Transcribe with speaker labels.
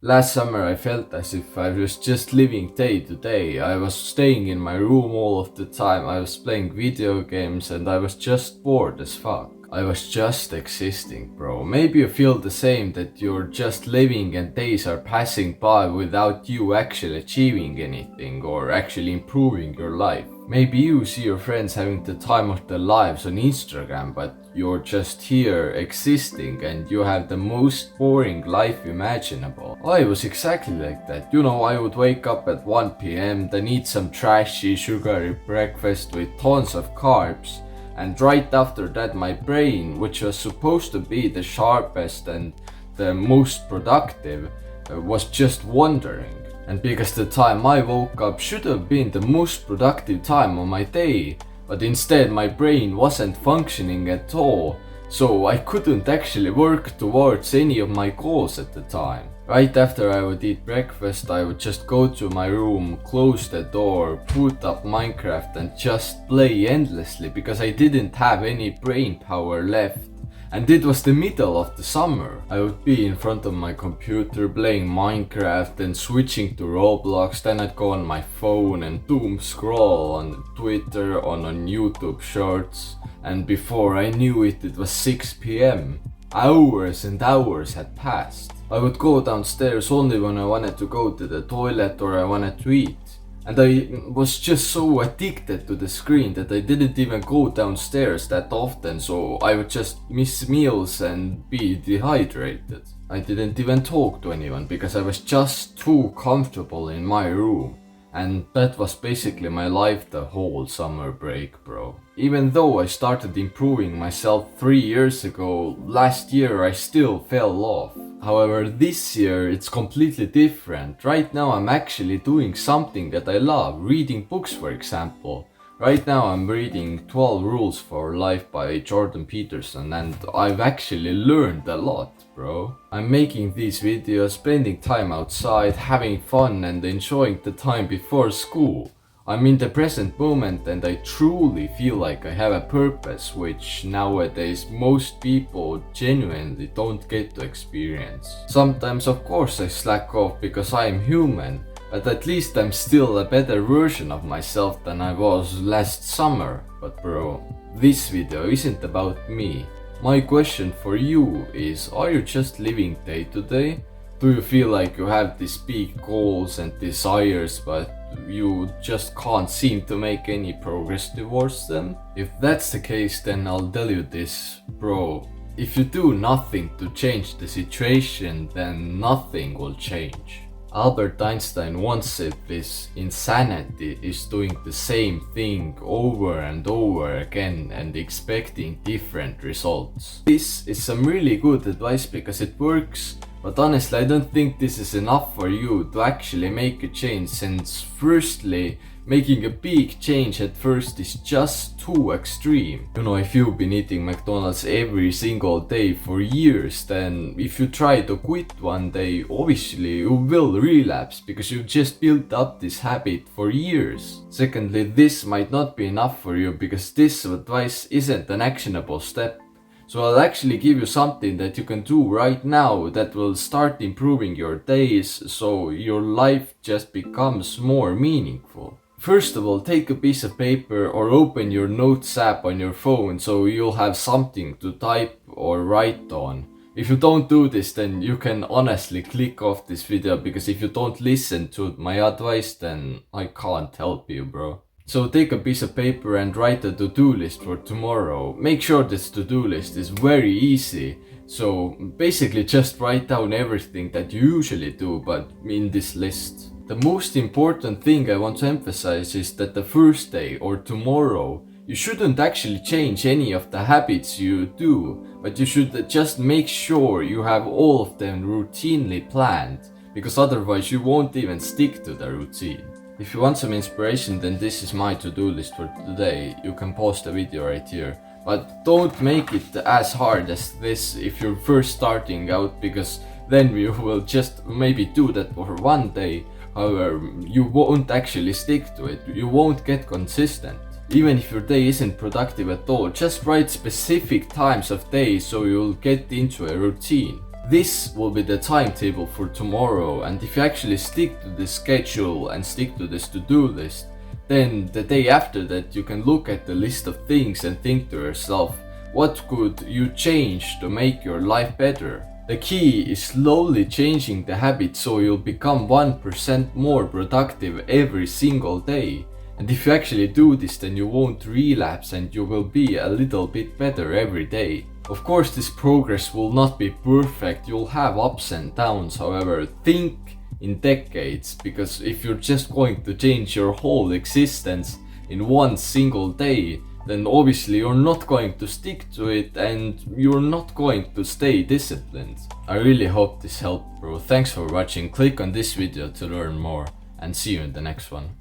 Speaker 1: Last summer I felt as if I was just living day to day. I was staying in my room all of the time, I was playing video games and I was just bored as fuck. I was just existing, bro. Maybe you feel the same, that you're just living and days are passing by without you actually achieving anything or actually improving your life. Maybe you see your friends having the time of their lives on Instagram, but you're just here existing and you have the most boring life imaginable. I was exactly like that. I would wake up at 1 p.m., then eat some trashy, sugary breakfast with tons of carbs, and right after that my brain, which was supposed to be the sharpest and the most productive, was just wandering. And because the time I woke up should have been the most productive time of my day, but instead my brain wasn't functioning at all, so I couldn't actually work towards any of my goals at the time. Right after I would eat breakfast, I would just go to my room, close the door, boot up Minecraft and just play endlessly because I didn't have any brain power left. And it was the middle of the summer. I would be in front of my computer playing Minecraft and switching to Roblox, then I'd go on my phone and doom scroll on Twitter, on YouTube Shorts, and before I knew it, it was 6 p.m. Hours and hours had passed. I would go downstairs only when I wanted to go to the toilet or I wanted to eat. And I was just so addicted to the screen that I didn't even go downstairs that often, so I would just miss meals and be dehydrated. I didn't even talk to anyone because I was just too comfortable in my room. And that was basically my life the whole summer break, bro. Even though I started improving myself 3 years ago, last year I still fell off. However, this year it's completely different. Right now I'm actually doing something that I love, reading books for example. Right now I'm reading 12 Rules for Life by Jordan Peterson and I've actually learned a lot, bro. I'm making these videos, spending time outside, having fun and enjoying the time before school. I'm in the present moment and I truly feel like I have a purpose, which nowadays most people genuinely don't get to experience. Sometimes of course I slack off because I am human, but at least I'm still a better version of myself than I was last summer. But bro, this video isn't about me. My question for you is, are you just living day to day? Do you feel like you have these big goals and desires but you just can't seem to make any progress towards them? If that's the case, then I'll tell you this, bro. If you do nothing to change the situation, then nothing will change. Albert Einstein once said this: insanity is doing the same thing over and over again and expecting different results. This is some really good advice because it works, but honestly I don't think this is enough for you to actually make a change, since firstly, making a big change at first is just too extreme. If you've been eating McDonald's every single day for years, then if you try to quit one day, obviously you will relapse because you've just built up this habit for years. Secondly, this might not be enough for you because this advice isn't an actionable step. So I'll actually give you something that you can do right now that will start improving your days so your life just becomes more meaningful. First of all, take a piece of paper or open your notes app on your phone so you'll have something to type or write on. If you don't do this, then you can honestly click off this video, because if you don't listen to my advice, then I can't help you, bro. So take a piece of paper and write a to-do list for tomorrow. Make sure this to-do list is very easy. So basically just write down everything that you usually do, but in this list. The most important thing I want to emphasize is that the first day or tomorrow, you shouldn't actually change any of the habits you do, but you should just make sure you have all of them routinely planned, because otherwise you won't even stick to the routine. If you want some inspiration, then this is my to-do list for today. You can pause the video right here. But don't make it as hard as this if you're first starting out, because then you will just maybe do that for one day. However, you won't actually stick to it, you won't get consistent. Even if your day isn't productive at all, just write specific times of day so you'll get into a routine. This will be the timetable for tomorrow, and if you actually stick to this schedule and stick to this to-do list, then the day after that you can look at the list of things and think to yourself, what could you change to make your life better? The key is slowly changing the habit so you'll become 1% more productive every single day. And if you actually do this, then you won't relapse and you will be a little bit better every day. Of course, this progress will not be perfect, you'll have ups and downs, however, think in decades, because if you're just going to change your whole existence in one single day, then obviously you're not going to stick to it and you're not going to stay disciplined. I really hope this helped, bro. Thanks for watching, click on this video to learn more, and see you in the next one.